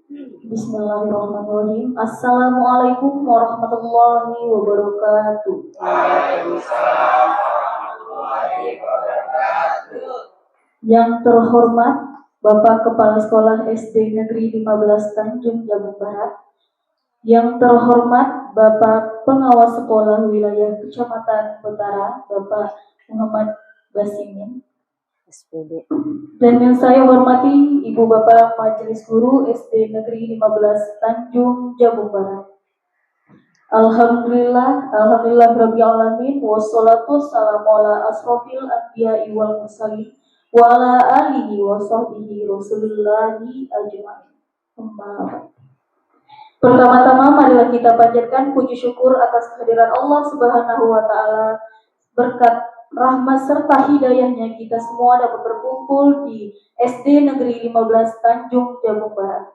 Bismillahirrahmanirrahim. Assalamualaikum warahmatullahi wabarakatuh. Yang terhormat Bapak Kepala Sekolah SD Negeri 15 Tanjung Jabung Barat. Yang terhormat Bapak Pengawas Sekolah Wilayah Kecamatan Betara, Bapak Muhammad Basimin. SPD. Dan yang saya hormati Ibu Bapak Majelis Guru SD Negeri 15 Tanjung Jabung Barat. Alhamdulillah rabbil alamin wassalatu wassalamu ala asrofil anbiya'i wal mursalin wa ala alihi wa sahbihi rasulillahi ajma'in. Pertama-tama marilah kita panjatkan puji syukur atas kehadiran Allah Subhanahu wa taala. Berkat rahmat serta hidayahnya kita semua dapat berkumpul di SD Negeri 15 Tanjung Jabung Barat.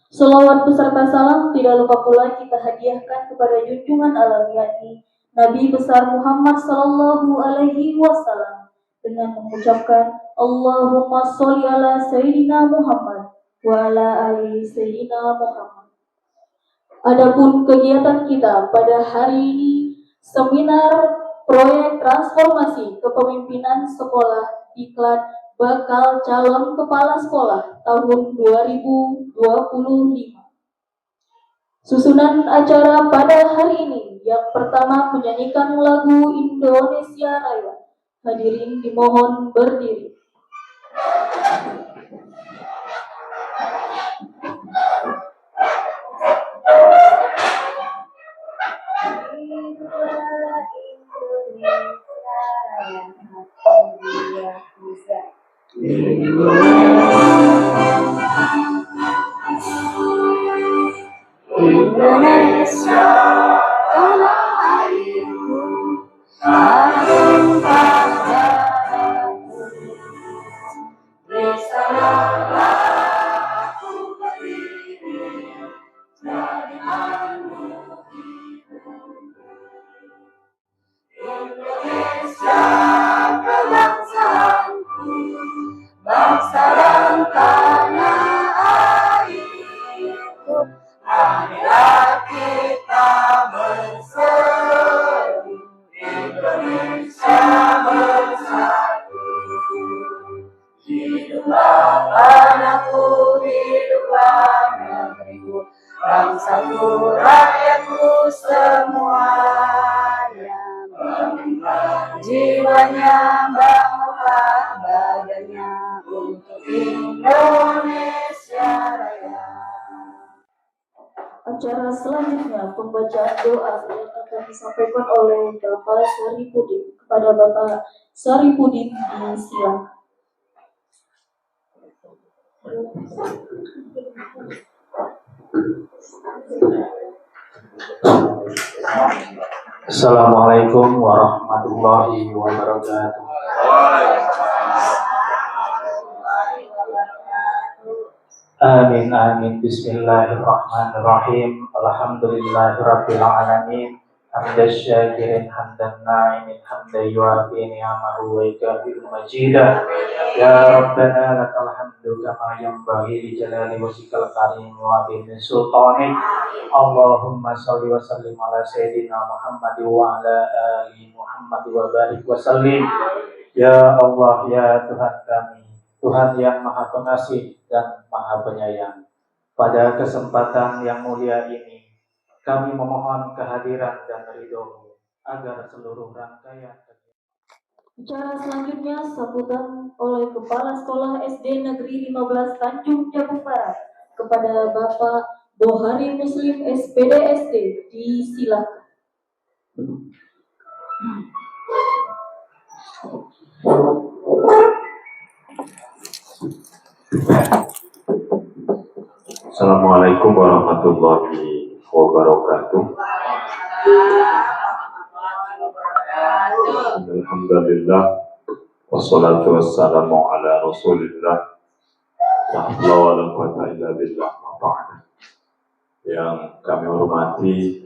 Selawat beserta salam tidak lupa pula kita hadiahkan kepada junjungan alam yakni Nabi besar Muhammad sallallahu alaihi wasallam dengan mengucapkan Allahumma sholli ala sayyidina Muhammad wa ala ali sayyidina Muhammad. Adapun kegiatan kita pada hari ini seminar proyek transformasi kepemimpinan sekolah diklat bakal calon kepala sekolah tahun 2025. Susunan acara pada hari ini yang pertama menyanyikan lagu Indonesia Raya. Hadirin dimohon berdiri. Indonesia tanah airku, tumpah darahku, bersamalah aku berdiri jadi anugerah. Indonesia kebangsaanku, bangsa dan tanah airku. Marilah kita berseru, Indonesia bersatu. Hiduplah tanahku, hiduplah negeriku, bangsaku, rakyatku semuanya. Jiwanya, bangkitlah badannya untuk Indonesia Raya. Acara selanjutnya pembacaan doa yang akan disampaikan oleh Bapak Saripudin kepada Bapak Saripudin disilakan. Assalamualaikum warahmatullahi wabarakatuh. Amin amin. Bismillahirrahmanirrahim. Alhamdulillahirabbil alamin. Hamdan syakirin hamdan na'imin hamdan yuafi ni'amahu wa yukafi'u majidah. Ya Rabbana lakal hamdu kama yanbaghi li jalali wajhikal karim wa bi sultanik. Allahumma shalli wa sallim ala sayyidina Muhammad wa ala ali Muhammad wa barik wa sallim. Ya Allah, ya Tuhan kami, Tuhan yang Maha Pengasih dan Maha Penyayang. Pada kesempatan yang mulia ini, kami memohon kehadiran dan ridho-Mu agar seluruh rangkaian acara selanjutnya sambutan oleh Kepala Sekolah SD Negeri 15 Tanjung Jabung Barat kepada Bapak Bohari Muslim SPD SD disilakan. Assalamualaikum warahmatullahi wabarakatuh. Alhamdulillah wassalatu wassalamu ala Rasulillah. La haula wala quwwata illa billah. Yang kami hormati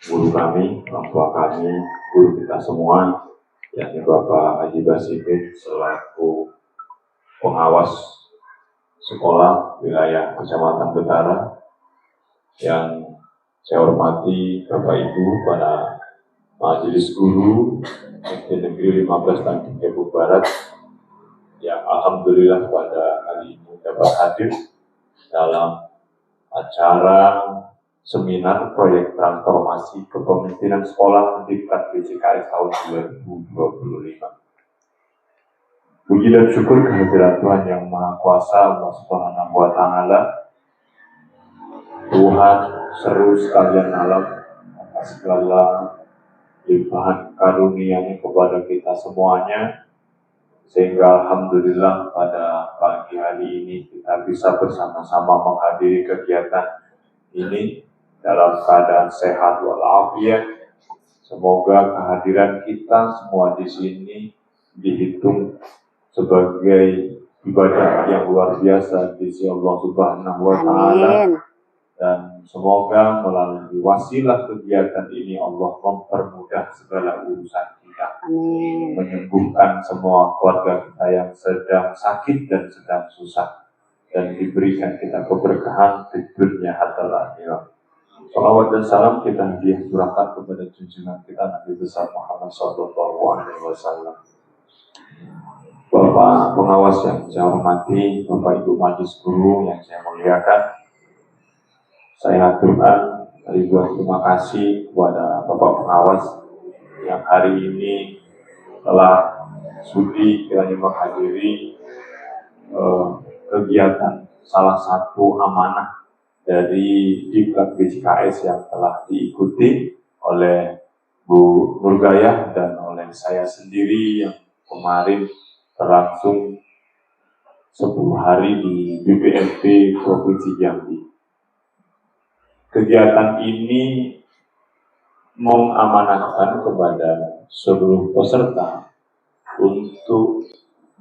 guru kami, orang tua kami, guru kita semua, yakni Bapak Haji Basimin selaku pengawas sekolah wilayah Kecamatan Betara, yang saya hormati Bapak Ibu pada Majelis Guru SD Negeri 15 Tanjung Priok Barat, yang alhamdulillah pada hari ini dapat hadir dalam acara seminar proyek transformasi kepemimpinan sekolah Diklat BCKS tahun 2025. Puji dan syukur kehadirat Tuhan Yang Maha Kuasa, Allah Subhanahu wa Ta'ala, Tuhan seru sekalian alam, atas segala limpahan karunia-Nya kepada kita semuanya, sehingga alhamdulillah pada pagi hari ini kita bisa bersama-sama menghadiri kegiatan ini dalam keadaan sehat walafiat. Semoga kehadiran kita semua di sini dihitung sebagai ibadah yang luar biasa di sisi Allah Subhanahu wa Ta'ala. Dan semoga melalui wasilah kegiatan ini Allah mempermudah segala urusan kita. Amin. Menyembuhkan semua keluarga kita yang sedang sakit dan sedang susah, dan diberikan kita keberkahan di dunia hatta akhirat. Salawat dan salam kita curahkan kepada junjungan kita Nabi besar Muhammad Sallallahu Alaihi Wasallam. Bapak pengawas yang saya hormati, Bapak Ibu Majelis Guru yang saya muliakan, saya aturkan ribuan terima kasih kepada Bapak pengawas yang hari ini telah sudi kiranya menghadiri kegiatan salah satu amanah dari Diklat BCKS yang telah diikuti oleh Bu Nurgayah dan oleh saya sendiri yang kemarin berlangsung 10 hari di BPMP Provinsi Jambi. Kegiatan ini mengamanahkan kepada seluruh peserta untuk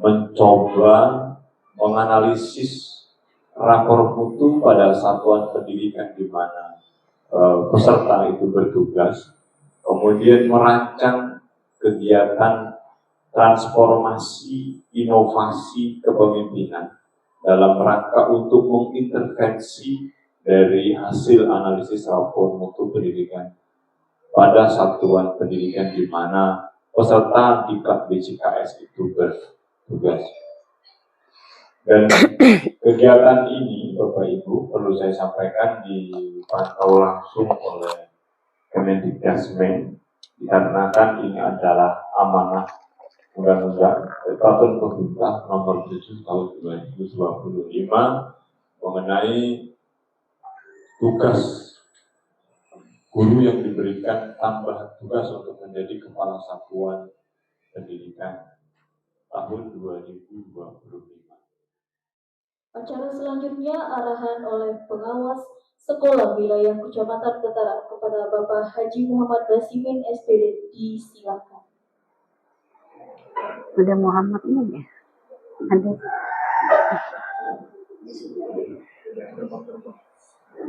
mencoba menganalisis rakor mutu pada satuan pendidikan di mana peserta itu bertugas, kemudian merancang kegiatan transformasi inovasi kepemimpinan dalam rangka untuk mengintervensi dari hasil analisis rapor mutu pendidikan pada satuan pendidikan di mana peserta Diklat BCKS itu bertugas. Dan kegiatan ini, Bapak Ibu, perlu saya sampaikan dipantau langsung oleh Kemendikbudristek, dikarenakan ini adalah amanah Undang-Undang Peraturan Pemerintah Nomor 7 Tahun 2025 mengenai tugas guru yang diberikan tambahan tugas untuk menjadi kepala satuan pendidikan tahun 2025. Acara selanjutnya arahan oleh pengawas sekolah wilayah Kecamatan Betara kepada Bapak Haji Muhammad Basimin SPD, disilakan. Udah Muhammad ini ya? Ada.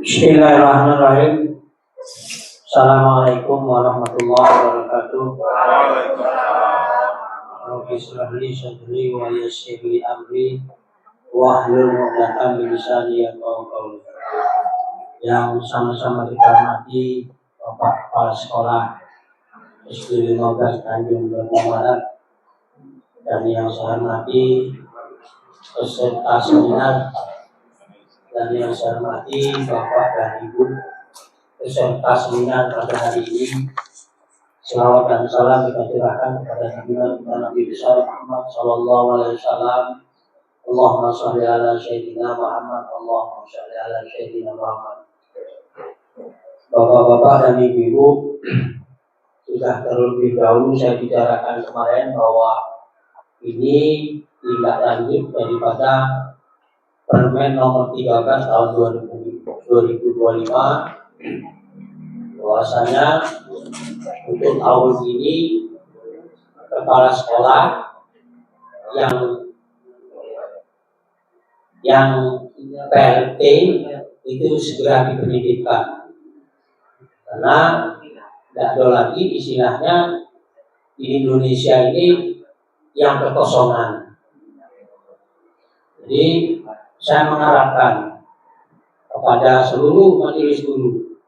Bismillahirrahmanirrahim. Assalamualaikum warahmatullahi wabarakatuh. Rabbi shrah li sadri wa yassir li amri wahlul 'uqdatam min lisani yafqahu qawli. Yang sama-sama kita hormati Bapak Kepala Sekolah SD 15 Tanjung Priok Barat, dan yang saya hormati peserta seminar, dan yang saya hormati Bapak dan Ibu peserta seminar pada hari ini. Selawat dan salam kita curahkan kepada Nabi besar Muhammad Sallallahu Alaihi Wasallam. Allahumma sholli ala Sayyidina Muhammad, Allahumma sholli ala Sayyidina Muhammad. Bapak-bapak dan ibu-ibu, sudah terlebih dahulu saya bicarakan kemarin bahwa ini tindak lanjut daripada Permen nomor 13 tahun 2025, bahwasanya untuk tahun ini kepala sekolah yang PLT itu segera dipendidikan, karena tidak ada lagi istilahnya di Indonesia ini yang kekosongan. Jadi saya mengharapkan kepada seluruh majelis guru,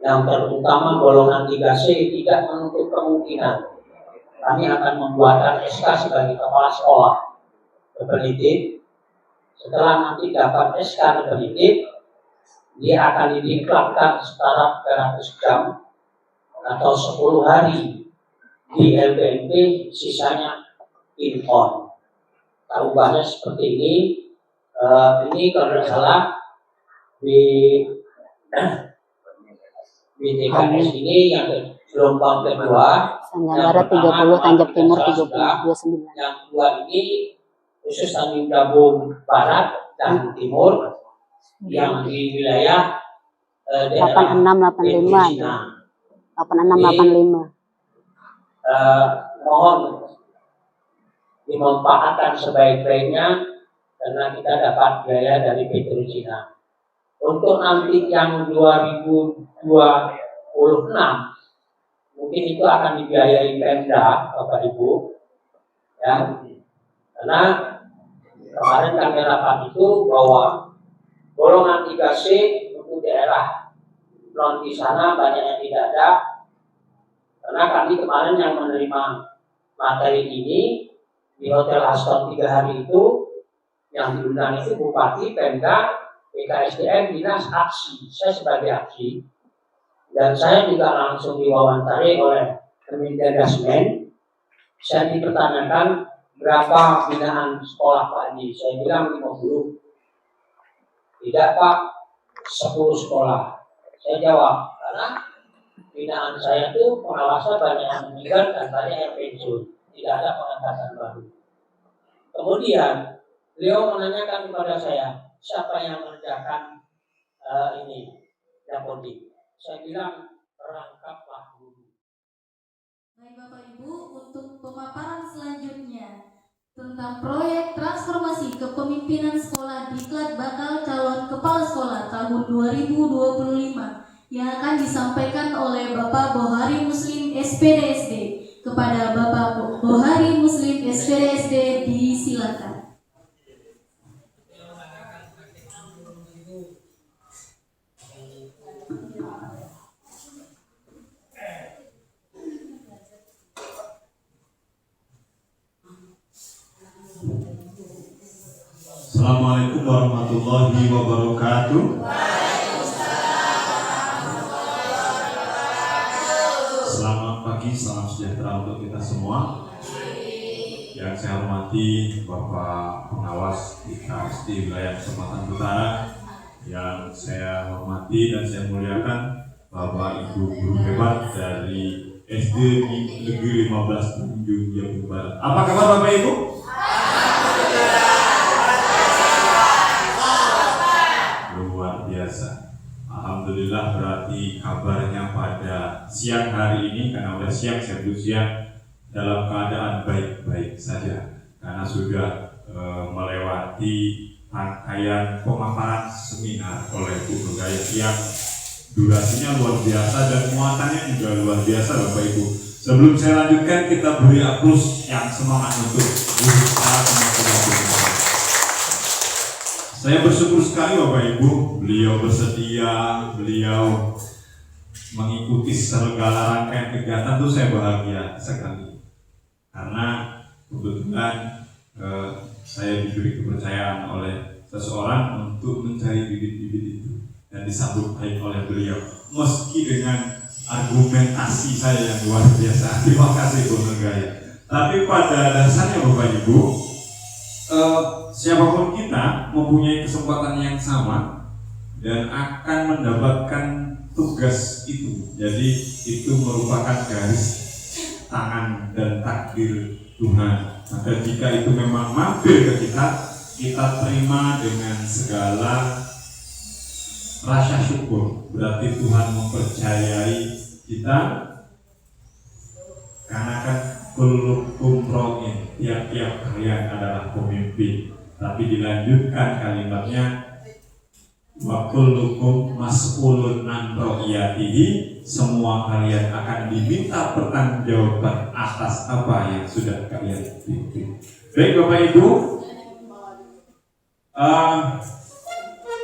yang terutama golongan 3C, tidak menutup kemungkinan kami akan membuatkan SK sebagai kepala sekolah definitif. Setelah nanti dapat SK definitif, dia akan didiklatkan setara 300 jam atau 10 hari di LPMP, sisanya in-on. Ubahnya seperti ini. Ini kalau tidak salah di TKS ini yang gelombang kedua, Sangga Barat 30, Tanjab Timur 30, 29. yang dua ini khusus Tanjung Jabung Barat dan Timur, yang di wilayah 8685. 8685. Mohon dimanfaatkan sebaik-baiknya karena kita dapat biaya dari Petrocina. Untuk nanti yang 2026 mungkin itu akan dibiayai Pemda, Bapak Ibu, ya, karena kemarin kami rapat itu bahwa golongan 3C untuk daerah non di sana banyak yang tidak ada, karena kami kemarin yang menerima materi ini di Hotel Aston 3 hari itu, yang diundang itu Bupati, Pemda, BKSDM, Dinas, Aksi. Saya sebagai Aksi, dan saya juga langsung diwawancari oleh Kemendagri. Saya dipertanyakan berapa binaan sekolah Pak Haji. Saya bilang 50. Tidak Pak, 10 sekolah. Saya jawab, karena binaan saya itu pengawasan banyak yang meninggal dan banyak yang pensiun. Tidak ada pengangkatan baru. Kemudian beliau menanyakan kepada saya, siapa yang mengerjakan ini, Dapodi? Saya bilang, perangkaplah guru. Baik Bapak Ibu, untuk pemaparan selanjutnya tentang proyek transformasi kepemimpinan sekolah diklat bakal calon kepala sekolah tahun 2025 yang akan disampaikan oleh Bapak Bohari Muslim SPDSD kepada Bapak Bohari Muslim SPDSD, disilakan. Assalamualaikum warahmatullahi wabarakatuh. Selamat pagi, salam sejahtera untuk kita semua. Yang saya hormati Bapak Pengawas IKSD Wilayah Sumatera Utara, yang saya hormati dan saya muliakan Bapak Ibu guru hebat dari SD Negeri 15 Tanjung Jabung Barat. Apa kabar Bapak Ibu? Luar biasa. Alhamdulillah, berarti kabarnya pada siang hari ini, karena udah siang, saya dulu siang, dalam keadaan baik-baik saja, karena sudah melewati rangkaian pemaparan seminar oleh Bu Nurgaya yang durasinya luar biasa dan muatannya juga luar biasa Bapak Ibu. Sebelum saya lanjutkan, kita beri aplaus yang semangat untuk Bu Nurgaya. Saya bersyukur sekali Bapak Ibu, beliau bersedia, beliau mengikuti segala rangkaian kegiatan, itu saya bahagia sekali. Karena kebetulan saya diberi kepercayaan oleh seseorang untuk mencari bibit-bibit itu dan disambut baik oleh beliau, meski dengan argumentasi saya yang luar biasa. Terima kasih Bu Nurgaya. Tapi pada dasarnya Bapak Ibu, siapapun kita mempunyai kesempatan yang sama dan akan mendapatkan tugas itu. Jadi itu merupakan garis tangan dan takdir Tuhan. Maka jika itu memang mampir ke kita terima dengan segala rasa syukur. Berarti Tuhan mempercayai kita, karena kan kullukum ra'in, tiap-tiap kalian adalah pemimpin. Tapi dilanjutkan kalimatnya, wa kullukum mas'ulun an ra'iyatihi, semua kalian akan diminta pertanggungjawaban atas apa yang sudah kalian pimpin. Baik Bapak Ibu,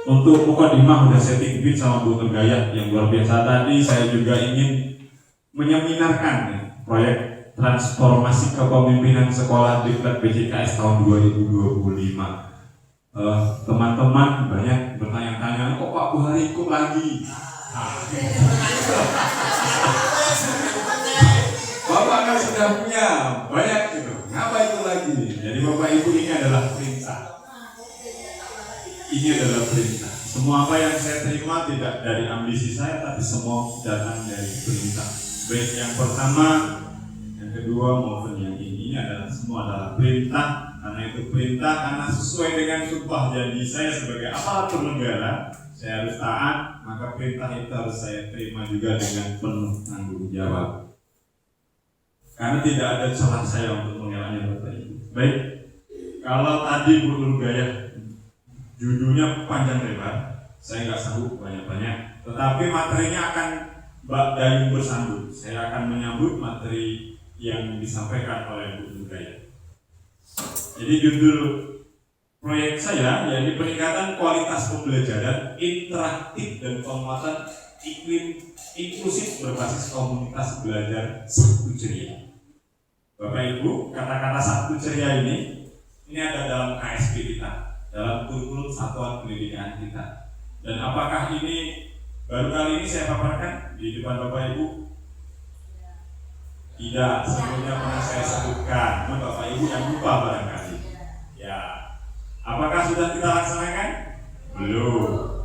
Untuk mukadimah udah saya titipin sama Bu Nurgayat yang luar biasa tadi. Saya juga ingin menyeminarkan proyek transformasi kepemimpinan sekolah diklat BCKS tahun 2025. Teman-teman banyak bertanya-tanya, kok Pak Buhari ikut lagi? Bapak kan sudah punya banyak gitu, ngapa itu lagi? Jadi Bapak Ibu, ini adalah perintah. Ini adalah perintah. Semua apa yang saya terima tidak dari ambisi saya, tapi semua datang dari perintah. Baik yang pertama, yang kedua maupun yang ini adalah semua adalah perintah. Karena itu perintah, karena sesuai dengan sumpah janji saya sebagai aparatur negara, saya harus taat, maka perintah itu harus saya terima juga dengan penuh tanggung jawab. Karena tidak ada celah saya untuk mengelaknya Bapak Ibu. Baik, kalau tadi Bu Nurgayat judulnya panjang lebar, saya nggak sanggup banyak-banyak, tetapi materinya akan Mbak Dayung bersambut. Saya akan menyambut materi yang disampaikan oleh Bu Nurgayat. Jadi judul proyek saya yaitu peningkatan kualitas pembelajaran interaktif dan penguatan iklim inklusif berbasis komunitas belajar Sabtu Ceria. Bapak Ibu, kata-kata Sabtu Ceria ini ada dalam KSP kita, dalam kurikulum satuan pendidikan kita. Dan apakah ini baru kali ini saya paparkan di depan Bapak Ibu? Tidak, sebelumnya pernah saya sebutkan, namun Bapak Ibu yang lupa barangkali. Ya, apakah sudah kita laksanakan? Belum.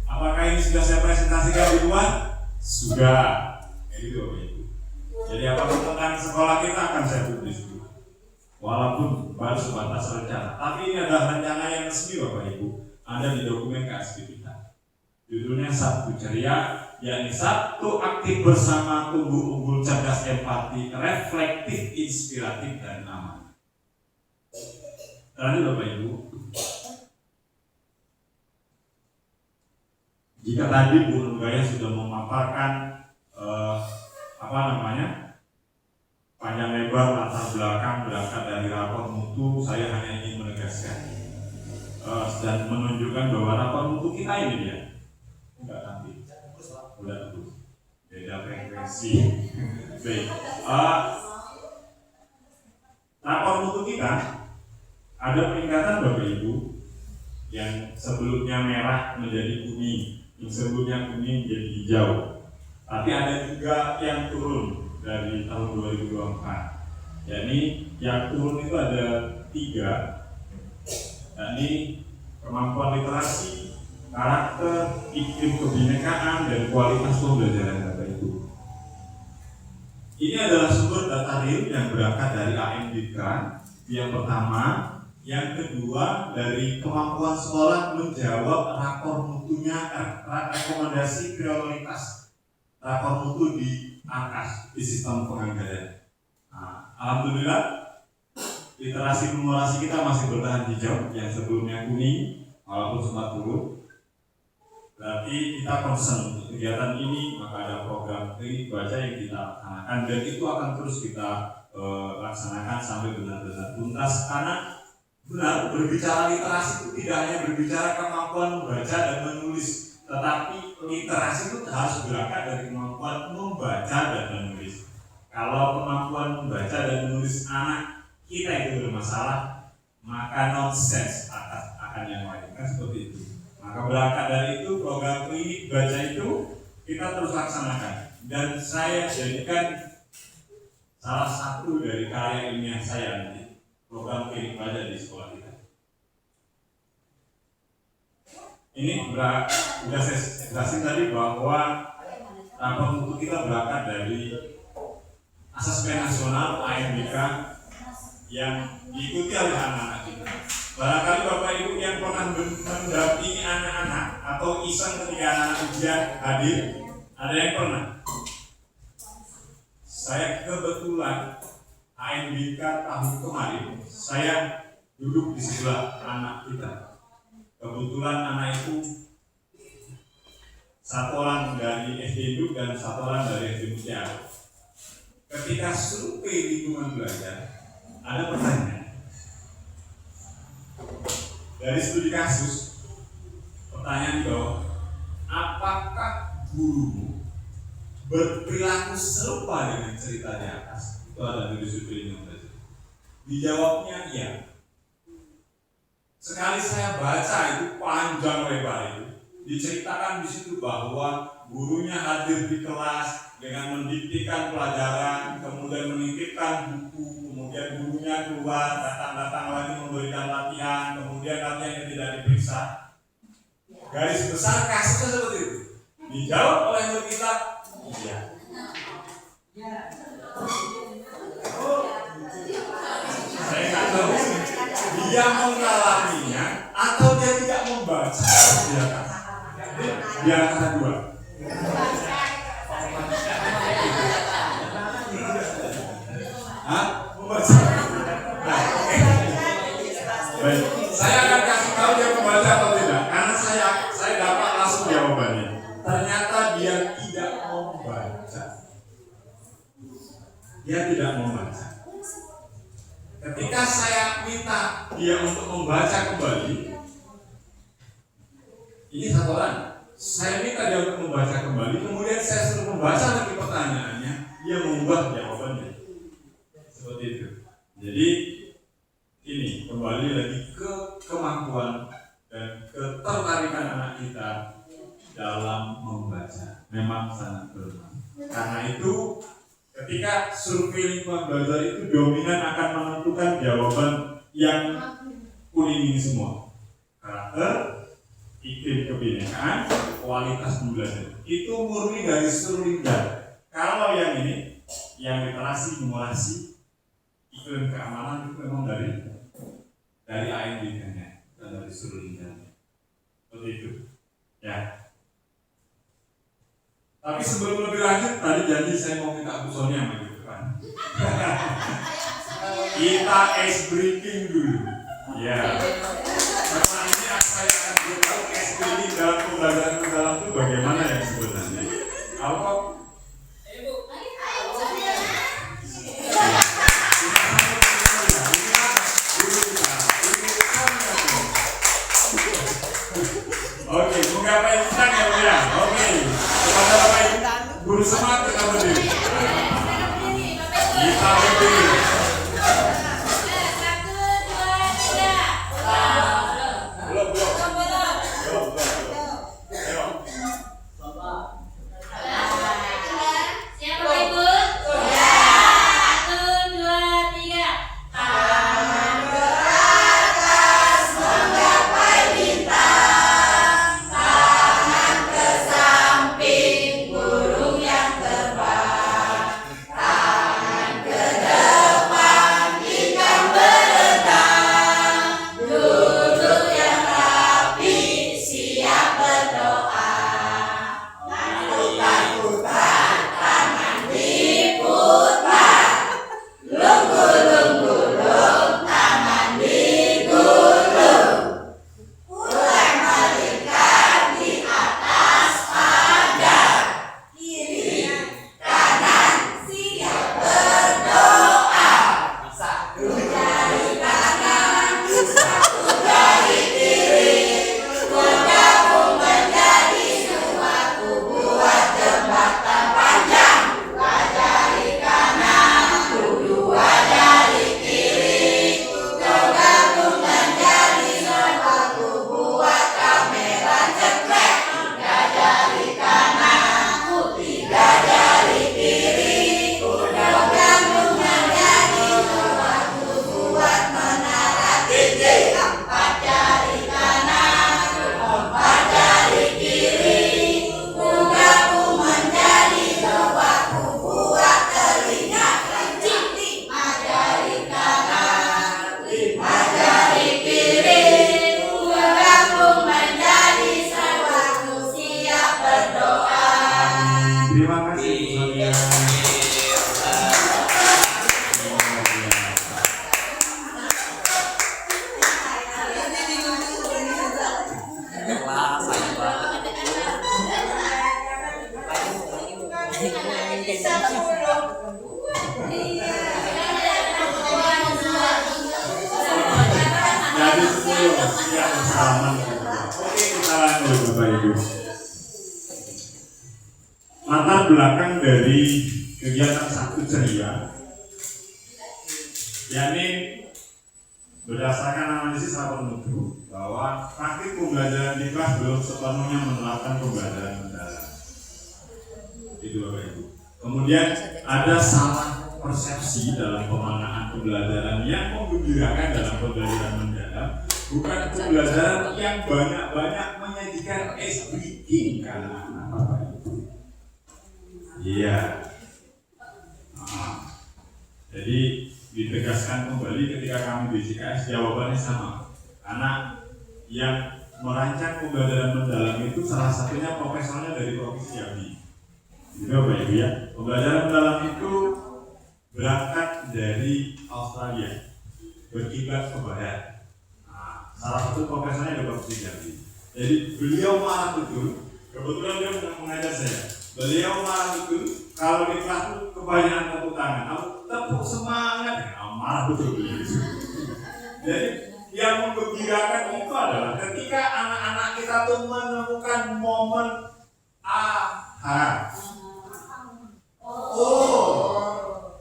Apakah ini sudah saya presentasikan di luar? Sudah. Itu Bapak Ibu. Jadi apapun tentang sekolah kita akan saya tulis dulu. Walaupun baru sebatas rencana, tapi ini adalah rencana yang resmi Bapak Ibu. Ada di dokumen KSP kita. Judulnya Sabtu Ceria, yakni Sabtu aktif bersama, tumbuh unggul, cerdas, empati, reflektif, inspiratif, dan aman. Lanjut Bapak Ibu. Jika tadi Bu Nurgayat sudah memaparkan panjang lebar latar belakang berangkat dari rapor mutu, saya hanya ingin menegaskan dan menunjukkan bahwa rapor mutu kita ini dia enggak nanti udah terus beda frekuensi. Baik, rapor mutu kita ada peningkatan Bapak Ibu, yang sebelumnya merah menjadi kuning, yang sebelumnya kuning menjadi hijau. Tapi ada juga yang turun dari tahun 2024. Jadi yang turun itu ada 3. Ini kemampuan literasi, karakter, iklim kebinekaan, dan kualitas pembelajaran Bapak Ibu. Ini adalah sumber data real yang berangkat dari AMDK yang pertama. Yang kedua, dari kemampuan sekolah menjawab rapor mutunya, rekomendasi prioritas rapor mutu di ANKAS, di sistem penganggaran. Alhamdulillah, literasi numerasi kita masih bertahan hijau, yang sebelumnya kuning, walaupun sempat turun. Berarti kita concern untuk kegiatan ini, maka ada program kredit baca yang kita laksanakan, dan itu akan terus kita laksanakan sampai benar-benar tuntas. Karena benar, berbicara literasi itu tidak hanya berbicara kemampuan membaca dan menulis, tetapi literasi itu harus berangkat dari kemampuan membaca dan menulis. Kalau kemampuan membaca dan menulis anak kita itu bermasalah, maka nonsense akan yang lain, kan seperti itu. Maka berangkat dari itu, program klinik baca itu kita terus laksanakan. Dan saya jadikan salah satu dari karya ilmiah saya nanti, program klinik baca di sekolah kita. Ini sudah saya jelasin tadi bahwa rapor mutu kita berangkat dari asesmen nasional AMDK yang diikuti oleh anak-anak kita. Barangkali Bapak Ibu yang pernah mendampingi anak-anak atau iseng ketika anak-anak ujian hadir, ada yang pernah? Saya kebetulan AMDK tahun kemarin, saya duduk di sebelah anak kita. Kebetulan anak itu satu orang dari SD Induk dan satu orang dari SD Mutiara. Ketika survei lingkungan belajar, ada pertanyaan dari studi kasus, pertanyaan di bawah, apakah gurumu berperilaku serupa dengan cerita di atas? Itu ada dari sudut yang tadi. Dijawabnya iya. Sekali saya baca itu panjang lebar itu, diceritakan di situ bahwa gurunya hadir di kelas dengan mendiktikan pelajaran, kemudian menitipkan buku, kemudian gurunya keluar, datang lagi memberikan latihan, kemudian latihannya tidak diperiksa. Garis besar kasusnya seperti itu. Dijawab oleh murid kita, iya. Saya nggak tahu dia mengalaminya atau dia tidak membaca. Dia antara dua. Membaca. Baik, saya akan kasih tahu dia membaca atau tidak, karena saya dapat langsung jawabannya. Ternyata dia tidak membaca. Dia tidak membaca. Ketika saya minta dia untuk membaca kembali, ini satu orang. Saya minta dia untuk membaca kembali, kemudian saya suruh membaca lagi pertanyaannya, dia mengubah jawabannya. Seperti itu. Jadi ini kembali lagi ke kemampuan dan ketertarikan anak kita dalam membaca. Memang sangat bermanfaat. Karena itu ketika survei lingkungan belajar itu dominan akan menentukan jawaban yang kuning ini semua. Karakter, iklim kebinekaan, kualitas belajar. Itu murni dari surlingan. Kalau yang ini, yang literasi, numorasi, iklim keamanan itu memang dari AND-nya dan dari surlingan. Seperti itu. Ya. Tapi sebelum lebih lanjut, tadi janji saya mau minta Bu Sonia sama gitu kan. Kita ice breaking dulu. Ya. Karena ini saya akan beritahu ice breaking dalam pembelajaran mendalam itu bagaimana ya sebenarnya. Apa? Oke, menggapai tentang ya Bu ya. Oke. Kepada Bapak Ibu guru semangat kita berdiri. Kita berdiri. Burung yang terbang. siap bersalaman. Oke, kita lanjut Bapak Ibu. Latar belakang dari kegiatan Sabtu Ceria, yakni berdasarkan analisis rapor mutu bahwa praktik pembelajaran di kelas belum sepenuhnya menerapkan pembelajaran mendalam. Itu Bapak Ibu. Kemudian ada salah persepsi dalam pemaknaan pembelajaran yang menggembirakan dalam pembelajaran mendalam, bukan pembelajaran yang banyak-banyak menyajikan SBD karena Bapak Ibu. Iya. Jadi ditegaskan kembali ketika kami di CKS jawabannya sama. Karena yang merancang pembelajaran mendalam itu salah satunya profesornya dari Provinsi Jambi. Gitu Bapak Ibu ya. Pembelajaran mendalam itu berangkat dari Australia, berkiblat ke barat. Salah satu profesornya dari Provinsi Jambi. Jadi beliau marah betul. Kebetulan dia mengajar saya. Beliau marah betul kalau di kelas kebanyakan tepuk tangan. Aku tepuk semangat, marah betul beliau. Jadi yang menggembirakan itu adalah ketika anak-anak kita tuh menemukan momen aha. Oh,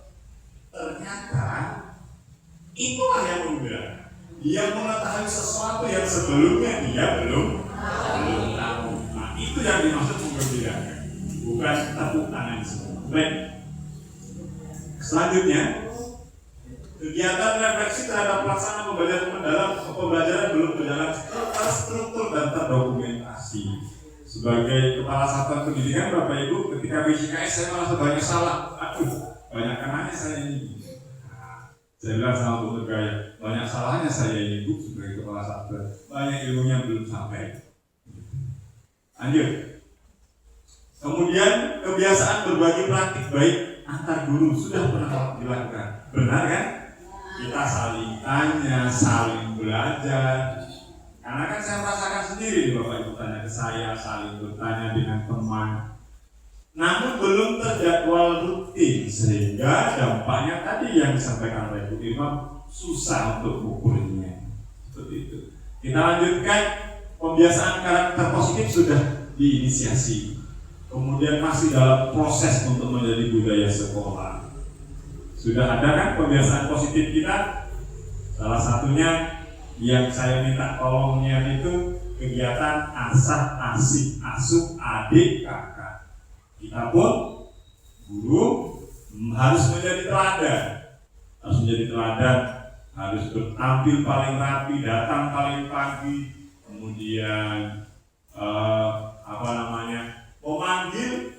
ternyata itulah yang menggembirakan. Dia mengetahui sesuatu yang sebelumnya dia belum tahu. Nah, itu yang dimaksud menggembirakan. Bukan tepuk tangan semua. Baik. Selanjutnya, kegiatan refleksi terhadap pelaksanaan pembelajaran belum berjalan terstruktur dan terdokumentasi. Sebagai kepala satuan pendidikan Bapak Ibu, ketika BCKS saya merasa banyak salah. Banyak kenanya saya ini. Saya bilang sama Bu Tegaya, banyak salahnya saya ini Bu sebagai kepala satuan. Banyak ilmunya belum sampai. Lanjut. Kemudian kebiasaan berbagi praktik baik antar guru sudah pernah dilakukan. Benar kan? Kita saling tanya, saling belajar. Karena kan saya merasakan sendiri Bapak Ibu tanya ke saya, saling bertanya dengan teman. Namun belum terjadwal rutin sehingga dampaknya tadi yang disampaikan oleh Bu Imam susah untuk mengukurnya. Seperti itu. Kita lanjutkan, pembiasaan karakter positif sudah diinisiasi. Kemudian masih dalam proses untuk menjadi budaya sekolah. Sudah ada kan pembiasaan positif kita? Salah satunya yang saya minta tolongnya itu kegiatan asah, asih, asuh, adik, kakak. Kita pun guru harus menjadi teladan. Harus bertampil paling rapi, datang paling pagi, kemudian memanggil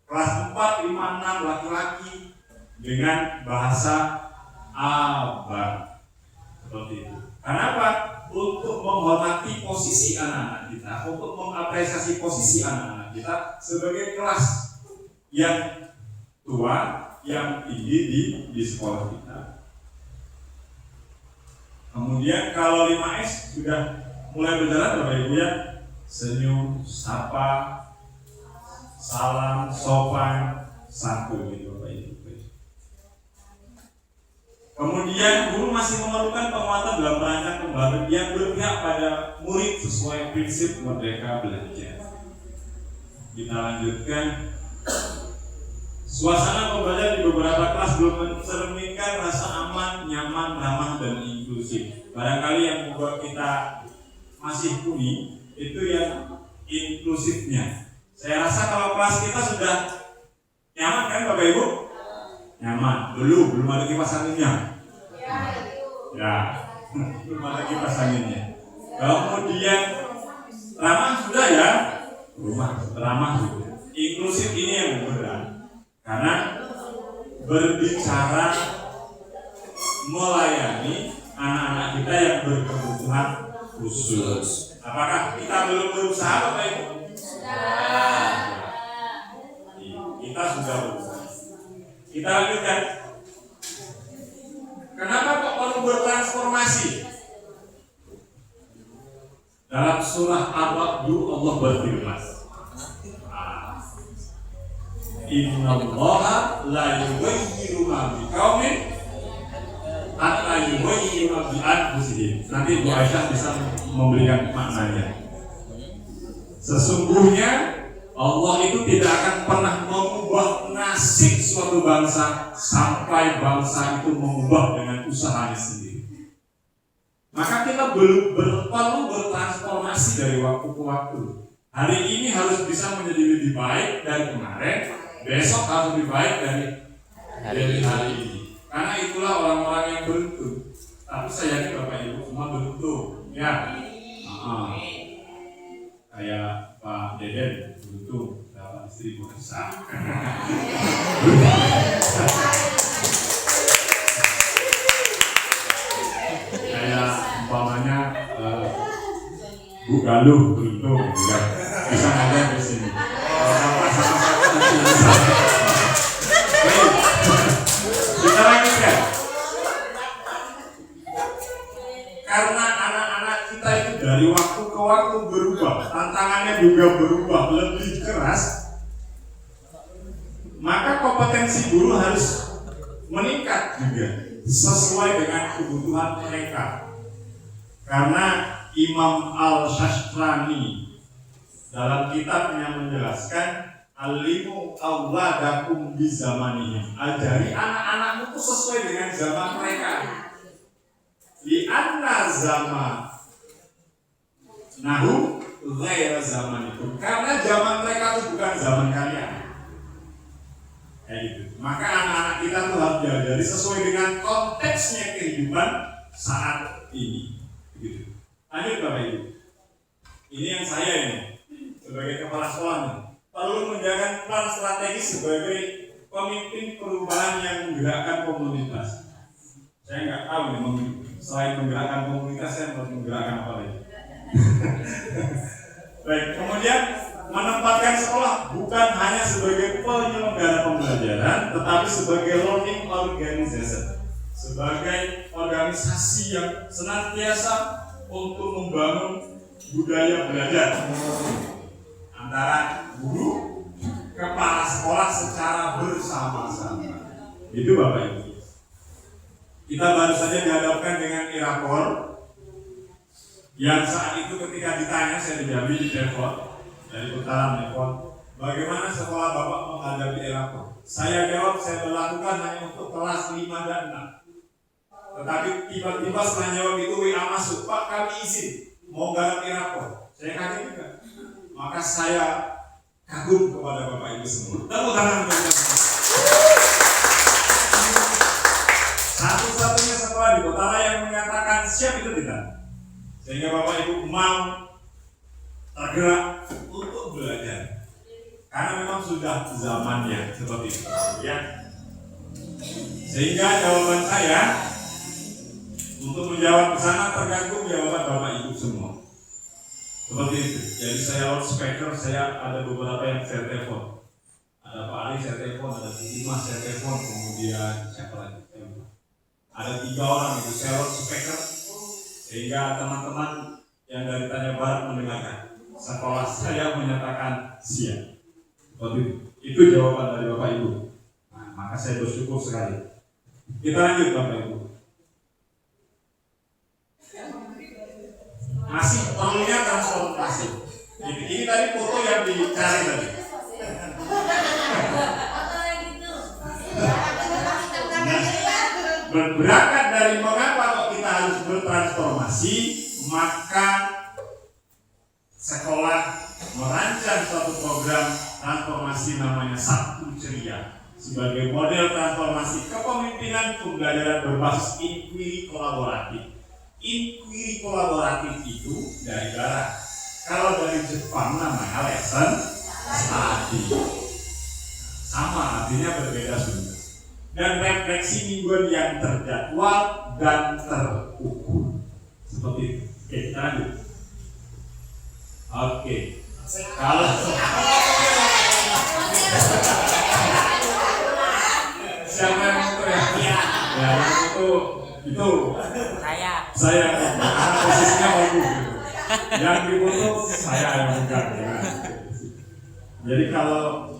kelas 4, 5, 6 laki-laki dengan bahasa abang. Seperti itu. Kenapa? Untuk menghormati posisi anak-anak kita, untuk mengapresiasi posisi anak-anak kita sebagai kelas yang tua, yang tinggi di sekolah kita. Kemudian kalau 5S sudah mulai berjalan Bapak Ibu ya, senyum, sapa, salam, sopan, satu gitu Bapak Ibu. Kemudian guru masih memerlukan penguatan dalam merancang pembahasan yang berpihak pada murid sesuai prinsip merdeka belajar. Kita lanjutkan. Suasana pembelajaran di beberapa kelas belum mencerminkan rasa aman, nyaman, ramah, dan inklusif. Barangkali yang membuat kita masih kuning itu yang inklusifnya. Saya rasa kalau kelas kita sudah nyaman kan Bapak Ibu? Nyaman, belum ada kipas anginnya. Ya, belum ada kipas anginnya. Kemudian ramah sudah ya, ramah sudah. Inklusif ini yang berat, karena berbicara melayani anak-anak kita yang berkebutuhan khusus. Apakah kita belum berusaha Bapak Ibu? Kita sudah berusaha. Kita lanjutkan. Kenapa kok perlu bertransformasi? Dalam surah Al-Baqarah Allah berfirman, Innallaha la yughayyiru ma biqaumin At-ayyuhayyu bi anfusihim. Nanti Bu Aisyah bisa memberikan maknanya. Sesungguhnya Allah itu tidak akan pernah mengubah nasib suatu bangsa sampai bangsa itu mengubah dengan usahanya sendiri. Maka kita perlu bertransformasi dari waktu ke waktu. Hari ini harus bisa menjadi lebih baik dari kemarin, besok harus lebih baik dari hari ini. Karena itulah orang-orang yang beruntung. Tapi saya yakin Bapak Ibu semua beruntung, ya. Kayak Pak Deden beruntung dapat istri besar. Kayak umpamanya Bu Galuh beruntung, ya. Bisa ngajar di sini. Kita lanjutkan. Karena anak-anak kita itu dari waktu ke waktu berubah, tantangannya juga berubah lebih keras, maka kompetensi guru harus meningkat juga sesuai dengan kebutuhan mereka. Karena Imam Al-Shastrani dalam kitabnya menjelaskan alimu awladakum bizamanihim, ajari anak-anakmu itu sesuai dengan zaman mereka. Li'anna zaman nahu ghaira zaman itu, karena zaman mereka itu bukan zaman kalian. Kayak gitu. Maka anak-anak kita tuh harus diajari sesuai dengan konteksnya kehidupan saat ini. Gitu. Lanjut Bapak Ibu. Ini yang saya ini sebagai kepala sekolah nih, perlu menjaga plan strategi sebagai pemimpin perubahan yang menggerakkan komunitas. Saya nggak tahu nih, selain menggerakkan komunitas, saya harus menggerakkan apa lagi? Baik, kemudian menempatkan sekolah bukan hanya sebagai penyelenggara pembelajaran, tetapi sebagai learning organization, sebagai organisasi yang senantiasa untuk membangun budaya belajar antara guru, kepala sekolah secara bersama-sama. Itu Bapak Ibu. Kita baru saja dihadapkan dengan e-rapor yang saat itu ketika ditanya, saya di Jambi di telepon dari putaran telepon, bagaimana sekolah Bapak menghadapi e-rapor? Saya jawab, saya melakukan hanya untuk kelas 5 dan 6. Tetapi tiba-tiba setelah jawab itu WA masuk, Pak kami izin mau garap e-rapor. Saya kaget juga. Maka saya kagum kepada Bapak Ibu semua. Tepuk tangan untuk kita. Satu-satunya sekolah di Kota yang menyatakan siap itu kita. Sehingga Bapak Ibu mau tergerak untuk belajar. Karena memang sudah zamannya seperti itu, ya. Sehingga jawaban saya untuk menjawab ke sana tergantung jawaban Bapak Ibu semua. Seperti itu. Jadi saya loudspeaker, saya ada beberapa yang saya telepon. Ada Pak Ali saya telepon, ada Bu Dimas saya telepon, kemudian siapa lagi? Ada 3 orang itu saya loudspeaker, sehingga teman-teman yang dari Tanya Barat mendengarkan. Sekolah saya menyatakan siap. Seperti itu jawaban dari Bapak Ibu. Nah, maka saya bersyukur sekali. Kita lanjut Bapak Ibu. Masih perlunya transportasi. Ini tadi foto yang dicari tadi. Berangkat dari mengapa kok kita harus bertransformasi, maka sekolah merancang suatu program transformasi namanya Sabtu Ceria sebagai model transformasi kepemimpinan pembelajaran berbasis inquiry kolaboratif. Inquiry kolaboratif itu dari barat. Kalau dari Jepang namanya lesson study. Sama, artinya berbeda sudah. Dan refleksi mingguan yang terjadwal dan terukur. Seperti itu. Oke, kita lanjut. Oke. Kalau siapa yang itu ya? Ya, itu saya karena posisinya bagus gitu. Yang difoto saya yang bukan ya. Jadi kalau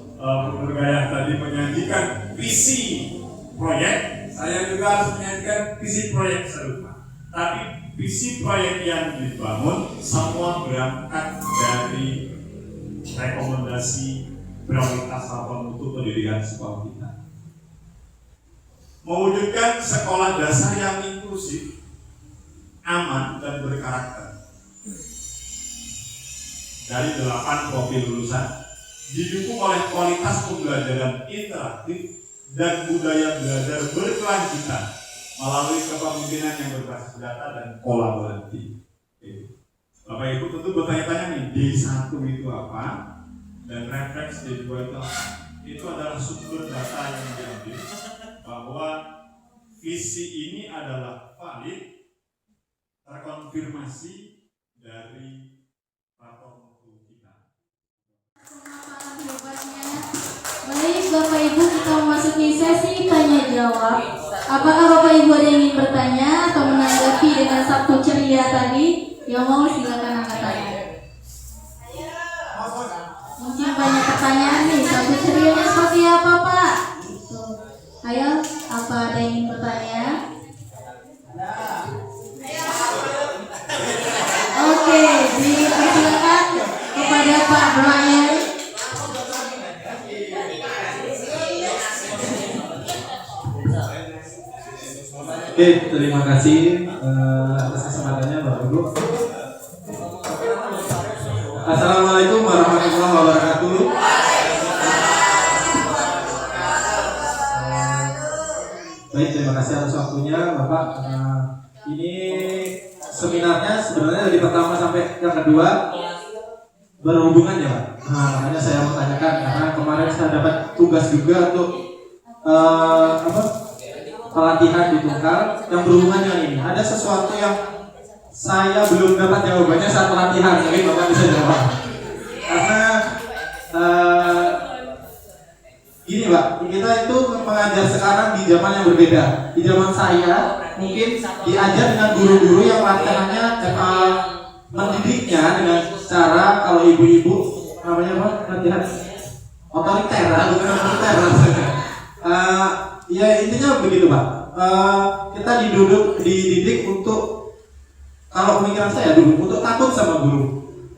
Guru Gayah tadi menyajikan visi proyek, Saya juga harus menyajikan visi proyek serupa. Tapi visi proyek yang dibangun semua berangkat dari rekomendasi prioritas atau mutu pendidikan sekolah kita. Mewujudkan sekolah dasar yang inklusif, aman dan berkarakter. Dari 8 profil lulusan didukung oleh kualitas pembelajaran interaktif dan budaya belajar berkelanjutan melalui kepemimpinan yang berbasis data dan kolaboratif. Bapak Ibu tentu bertanya-tanya nih, D1 itu apa dan referensi D2 itu apa? Itu adalah sumber data yang diambil bahwa visi ini adalah valid, terkonfirmasi dari rapor mutu kita. Baik Bapak Ibu, kita memasuki sesi tanya jawab. Apakah Bapak Ibu ada yang ingin bertanya atau menanggapi dengan Sabtu ceria tadi? Yang mau silakan angkat tangan. Mungkin banyak pertanyaan nih, Sabtu cerianya seperti apa Pak? Ayo, apa ada yang ingin bertanya? Oke, dipersilakan kepada Pak Brian. Oke, terima kasih atas kesempatannya Bapak Ibu. Assalamualaikum warahmatullahi wabarakatuh. Baik, terima kasih atas waktunya Bapak. Ini seminarnya sebenarnya dari pertama sampai yang kedua berhubungan ya Pak. Makanya saya mau tanyakan karena kemarin saya dapat tugas juga untuk pelatihan di Tungkal yang berhubungan dengan ini. Ada sesuatu yang saya belum dapat jawabannya saat pelatihan, mungkin Bapak bisa jawab. Karena gini Pak, kita itu mengajar sekarang di zaman yang berbeda. Di zaman saya mungkin diajar dengan guru-guru yang latihannya mendidiknya dengan cara, kalau ibu-ibu namanya apa? Latihan otoriter, bukan otoriter. Ya intinya begitu Pak. Kita dididik untuk, kalau pemikiran saya dulu, untuk takut sama guru.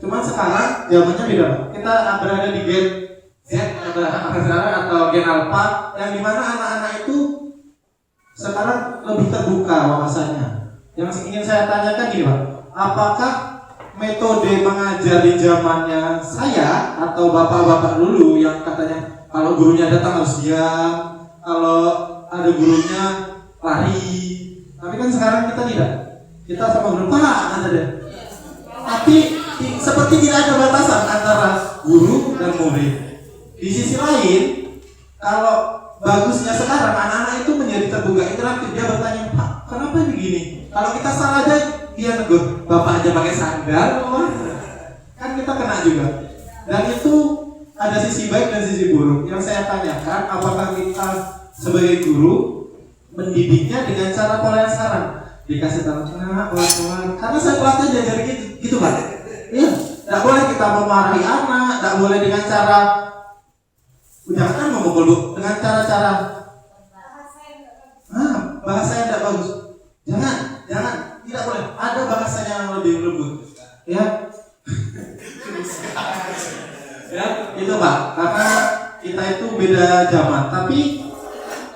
Cuman sekarang zamannya beda Pak. Kita berada di gen Z atau gen alpha, yang dimana anak-anak itu sekarang lebih terbuka wawasannya. Yang ingin saya tanyakan gini Pak, apakah metode mengajar di zamannya saya atau bapak-bapak dulu yang katanya kalau gurunya datang harus diam, kalau ada gurunya lari, tapi kan sekarang kita tidak. Kita sama guru Pak, ada. Tapi seperti tidak ada batasan antara guru dan murid. Di sisi lain, kalau bagusnya sekarang anak-anak itu menjadi terbuka interaktif. Dia bertanya, Pak, kenapa begini? Kalau kita salah aja dia tegur, Bapak aja pakai sandal, kan kita kena juga. Dan itu ada sisi baik dan sisi buruk. Yang saya tanyakan, apakah kita sebagai guru mendidiknya dengan cara pola yang sekarang? Dikasih tahu, pelan-pelan. Karena saya pelatih diajar gitu Pak. Iya, tidak boleh kita memarahi anak, tidak boleh dengan cara jangan memukul Bu, dengan cara-cara bahasa yang tidak bagus. Jangan, tidak boleh. Ada bahasa yang lebih lembut. Ya. Ya, itu Pak. Karena kita itu beda zaman. Tapi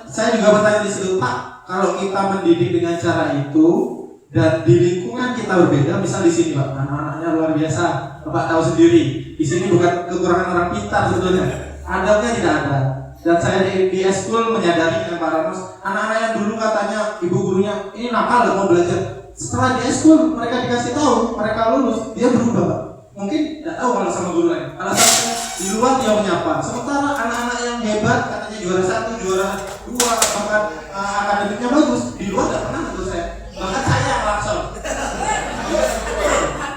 saya juga bertanya di situ, Pak, kalau kita mendidik dengan cara itu dan di lingkungan kita berbeda, misal di sini Pak, anak-anaknya luar biasa, Bapak tahu sendiri. Di sini bukan kekurangan orang pintar sebetulnya, adabnya tidak ada. Dan saya di eskul menyadari dengan Pak Ramos, anak-anak yang dulu katanya ibu gurunya ini nakal gak mau belajar. Setelah di eskul mereka dikasih tahu, mereka lulus, dia berubah Pak. Mungkin tidak tahu kalau sama guru lain. Alasannya di luar dia menyapa. Sementara anak-anak yang hebat katanya juara 1, juara 2, bahkan akademiknya bagus, di luar tidak pernah menurut saya. Bahkan saya yang lakson.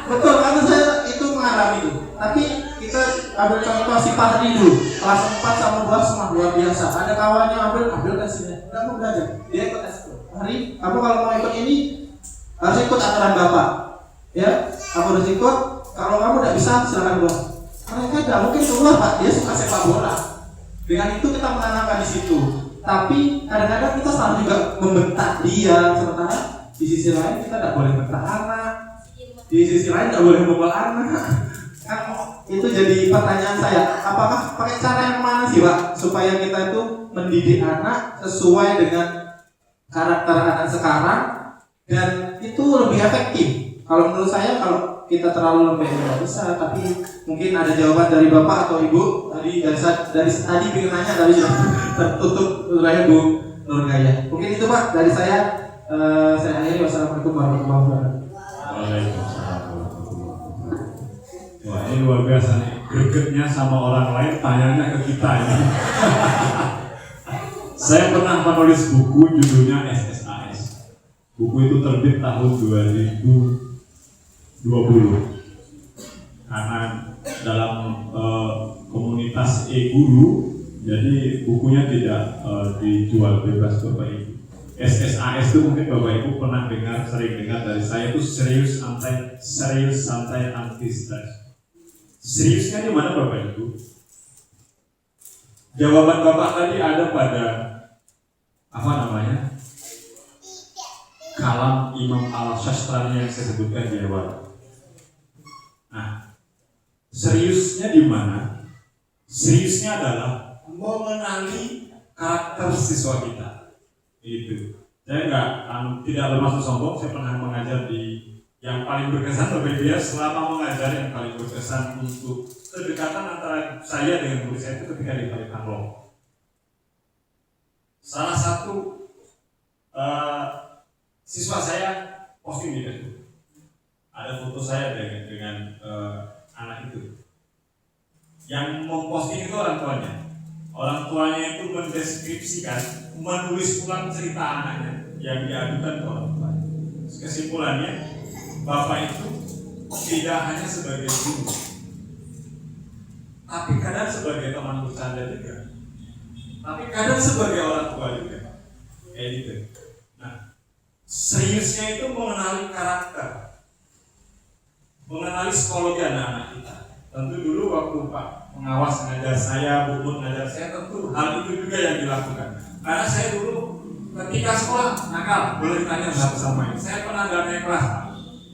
Betul, karena saya itu mengalami itu. Tapi kita ambil contoh si Fahri dulu, kelas 4 sama 2 semua luar biasa. Ada kawannya ambil ke sini, tidak mau belajar. Dia ikut eskul. Hari, kamu kalau mau ikut ini harus ikut aturan Bapak. Ya, kamu harus ikut. Kalau kamu tidak bisa, silakan keluar. Mereka tidak mungkin keluar Pak, dia suka sepak bola. Dengan itu kita menanamkan di situ. Tapi kadang-kadang kita selalu juga membentak dia, sementara di sisi lain kita tidak boleh bentak anak, di sisi lain tidak boleh mukul anak. Kan itu jadi pertanyaan saya, apakah pakai cara yang mana sih Pak supaya kita itu mendidik anak sesuai dengan karakter anak sekarang dan itu lebih efektif? Kalau menurut saya kalau kita terlalu lembek tidak bisa, tapi mungkin ada jawaban dari Bapak atau Ibu dari tadi pengen nanya tapi sudah tertutup oleh Bu Nurgaya. Mungkin itu Pak dari saya. Saya akhiri. Wassalamualaikum warahmatullahi wabarakatuh. Waalaikumsalam warahmatullahi wabarakatuh. Wah, ini luar biasa nih, gregetnya sama orang lain tanyanya ke kita ini. Saya pernah menulis buku judulnya SSAS. Buku itu terbit tahun 2020. Karena dalam komunitas e-guru, jadi bukunya tidak dijual bebas Bapak Ibu. SSAS itu mungkin Bapak Ibu pernah sering dengar dari saya, itu serius santai anti stres. Seriusnya di mana Bapak Ibu? Jawaban Bapak tadi ada pada kalam Imam Al-Shastrani yang saya sebutkan di awal. Nah, seriusnya di mana? Seriusnya adalah mengenali karakter siswa kita. Itu. Saya tidak bermaksud sombong. Saya pernah mengajar di yang paling berkesan berbeda selama mengajar yang paling berkesan untuk kedekatan antara saya dengan murid saya itu ketika di Balik Hanglong. Salah satu siswa saya posting di Facebook. Ada foto saya dengan anak itu. Yang memposting itu orang tuanya. Orang tuanya itu mendeskripsikan, menulis ulang cerita anaknya yang diadukan ke orang tuanya. Kesimpulannya, bapak itu tidak hanya sebagai guru, tapi kadang sebagai teman bercanda juga, tapi kadang sebagai orang tua juga. Kayak gitu. Nah, seriusnya itu mengenali karakter, mengenali psikologi anak-anak kita. Tentu dulu waktu Pak pengawas mengajar saya, Bu Mun mengajar saya, tentu hal itu juga yang dilakukan. Karena saya dulu ketika sekolah nakal, boleh ditanya sama ini. Saya pernah gak naik kelas,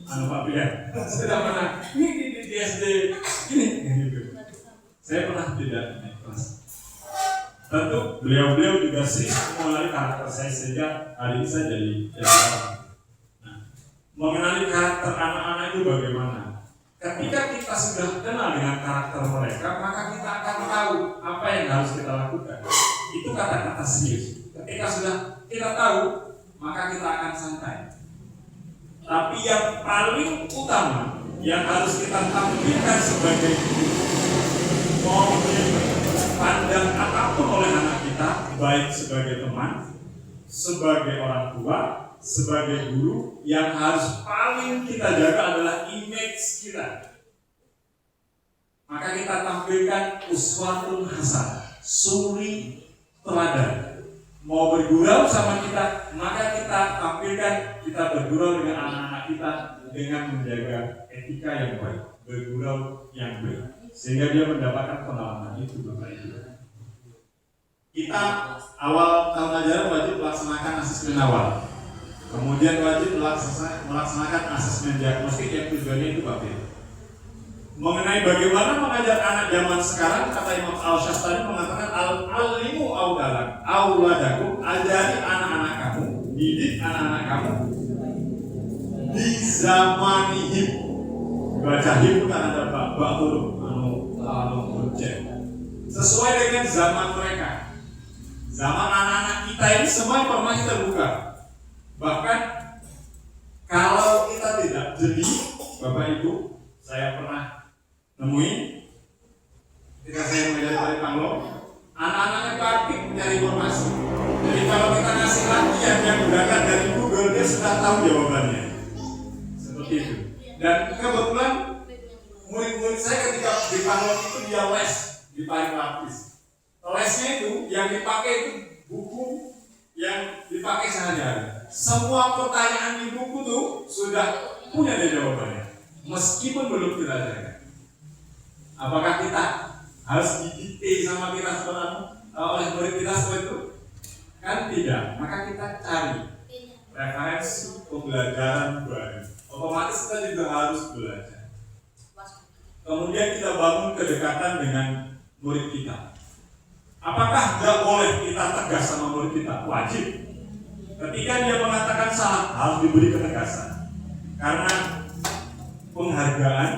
Pak Bidan. Saya pernah di SD ini gitu. Saya pernah tidak naik kelas. Tentu beliau juga serius mengenali karakter saya sehingga hari ini saya jadi orang. Nah, mengenali karakter anak-anak itu bagaimana? Ketika kita sudah kenal dengan karakter mereka, maka kita akan tahu apa yang harus kita lakukan. Itu kata-kata serius. Ketika sudah kita tahu, maka kita akan santai. Tapi yang paling utama yang harus kita tampilkan sebagai mau pandang apapun oleh anak kita, baik sebagai teman, sebagai orang tua, sebagai guru, yang harus paling kita jaga adalah image kita. Maka kita tampilkan uswatun hasanah, suri teladan. Mau bergurau sama kita, maka kita tampilkan kita bergurau dengan anak-anak kita dengan menjaga etika yang baik, bergurau yang baik, sehingga dia mendapatkan pengalaman itu Bapak Ibu. Kita awal tahun ajaran wajib melaksanakan asesmen awal. Kemudian wajib melaksanakan asesmen diagnostik yang tujuannya itu Bapak Ibu. Mengenai bagaimana mengajar anak zaman sekarang, kata Imam Al-Shastrani mengatakan al-alimu auladakum, ajari anak-anak kamu, didik anak-anak kamu di zamanihim. Baca him kan ada ba'ul sesuai dengan zaman mereka. Zaman anak-anak kita ini semua informasi terbuka. Bahkan kalau kita tidak jeli, Bapak Ibu, saya pernah nemuin ketika saya mengajar Balik Hanglong, anak-anaknya praktik mencari informasi. Jadi kalau kita ngasih latihan yang berangkat dari Google, dia sudah tahu jawabannya. Seperti itu. Dan kebetulan murid-murid saya ketika di Hanglong itu dia les di paling lapis. Lesnya itu yang dipakai itu buku yang dipakai sehari-hari. Semua pertanyaan di buku tuh sudah punya jawabannya, meskipun belum kita ajarkan. Apakah kita harus didikte sama kita oleh murid kita seperti itu? Kan tidak, maka kita cari referensi pembelajaran baru. Otomatis kita juga harus belajar. Kemudian kita bangun kedekatan dengan murid kita. Apakah nggak boleh kita tegas sama murid kita? Wajib. Ketika dia mengatakan salah, harus diberi ketegasan. Karena penghargaan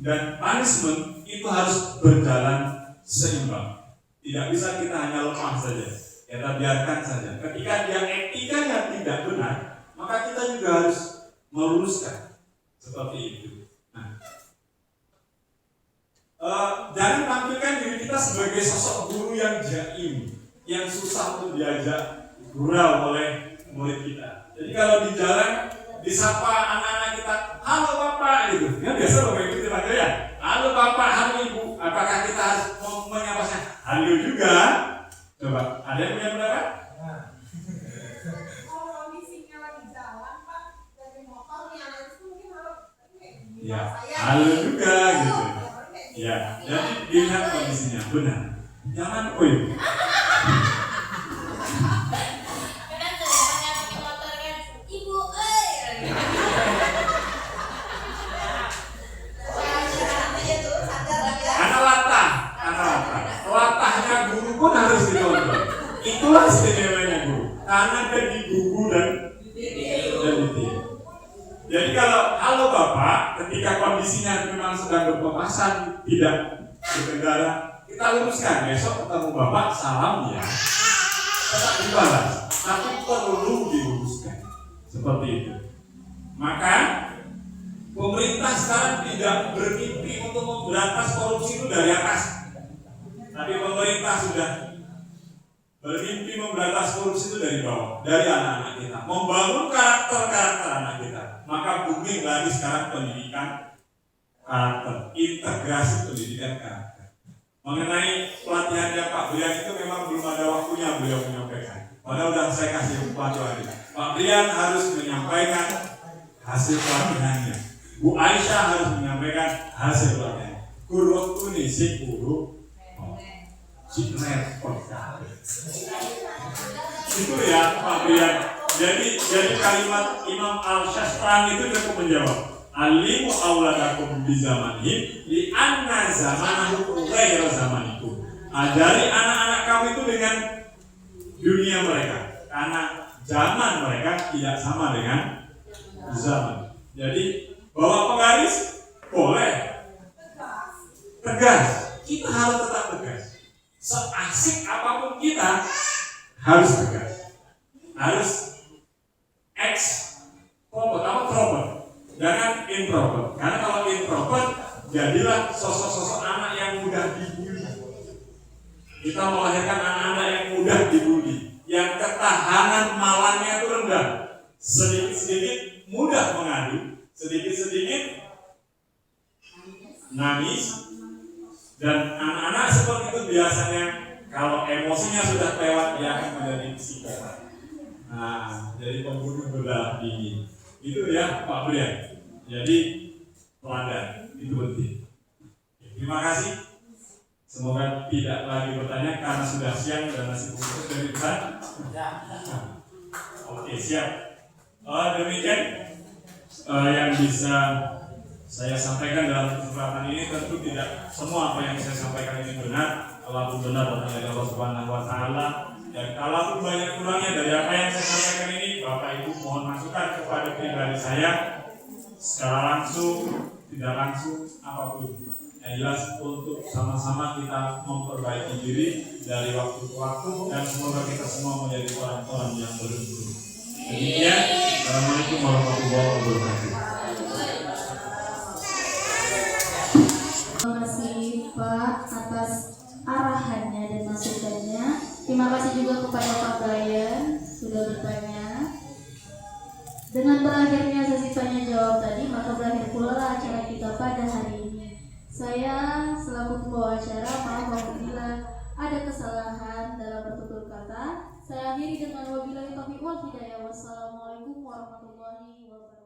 dan punishment itu harus berjalan seimbang. Tidak bisa kita hanya lemah saja, kita biarkan saja. Ketika dia etikanya tidak benar, maka kita juga harus meluruskan seperti itu. Nah, jangan tampilkan diri kita sebagai sosok guru yang jaim, yang susah untuk diajak gurau oleh murid kita. Jadi kalau di jalan disapa anak-anak kita, halo bapak gitu, kan biasa bapak ibu kita panggil ya, halo bapak, halo ibu. Apakah kita harus menyapanya halo juga? Coba, ada yang punya pendapat? Kalau kondisinya lagi jalan pak, dari motor nih anak itu mungkin harus Ya, halo juga gitu. Ya, jadi dilihat kondisinya benar. Jangan latahnya guru pun harus dikontrol. Itulah istimewanya guru, karena dia digugu dan ditiru. Jadi kalau halo bapak, ketika kondisinya memang sedang berpapasan, tidak berkendara, kita luruskan. Besok ketemu bapak, salam ya, tetap dibalas, tapi perlu diluruskan seperti itu. Maka pemerintah sekarang tidak bermimpi untuk memberantas korupsi itu dari atas, tapi pemerintah sudah bermimpi memberantas korupsi itu dari bawah, dari anak-anak kita, membangun karakter anak kita. Maka booming lagi sekarang pendidikan karakter, integrasi pendidikan karakter. Mengenai pelatihannya Pak Brian itu memang belum ada waktunya beliau menyampaikan. Padahal sudah saya kasih pelajaran. Pak Brian harus menyampaikan hasil pelatihannya. Bu Aisyah harus menyampaikan hasil pelatihannya. Guru ini si guru si repot. Itu ya Pak Brian. Jadi kalimat Imam Al-Shastrani itu cukup menjawab. Alimu auladakum bi zamanihim li anna zamanahu ghairu zamanikum. Ajari anak-anak kamu itu dengan dunia mereka, karena zaman mereka tidak sama dengan zaman. Jadi bawa penggaris boleh, tegas. Kita harus tetap tegas. Seasik apapun kita harus tegas, harus extrovert, jangan introvert. Karena kalau introvert, jadilah sosok-sosok anak yang mudah dibully. Kita melahirkan anak-anak yang mudah dibully, yang ketahanan malangnya itu rendah, sedikit-sedikit mudah mengadu, sedikit-sedikit nangis. Dan anak-anak seperti itu biasanya kalau emosinya sudah lewat, dia akan menjadi psikopat. Nah, jadi pembunuh berdarah dingin. Itu ya Pak Brian. Jadi teladan itu penting. Terima kasih. Semoga tidak lagi bertanya karena sudah siang dan nasi bungkus dari depan. Oke, siap. Demikian yang bisa saya sampaikan dalam kesempatan ini. Tentu tidak semua apa yang saya sampaikan ini benar. Kalau benar datang dari Allah Subhanahu Wa Taala. Dan kalau banyak kurangnya dari apa yang saya sampaikan ini, Bapak Ibu mohon masukan kepada pribadi saya secara langsung, tidak langsung, apapun. Yang jelas untuk sama-sama kita memperbaiki diri dari waktu ke waktu, dan semoga kita semua menjadi orang-orang yang beruntung. Demikian, Assalamualaikum warahmatullahi wabarakatuh. Terima kasih Pak atas arahannya dan masukannya. Terima kasih juga kepada Pak Brian sudah bertanya. Dengan berakhirnya sesi tanya jawab tadi, maka berakhir pula acara kita pada hari ini. Saya selaku pembawa acara, maaf apabila ada kesalahan dalam bertutur kata. Saya akhiri dengan wabillahi taufiq wal hidayah. Wassalamualaikum warahmatullahi wabarakatuh.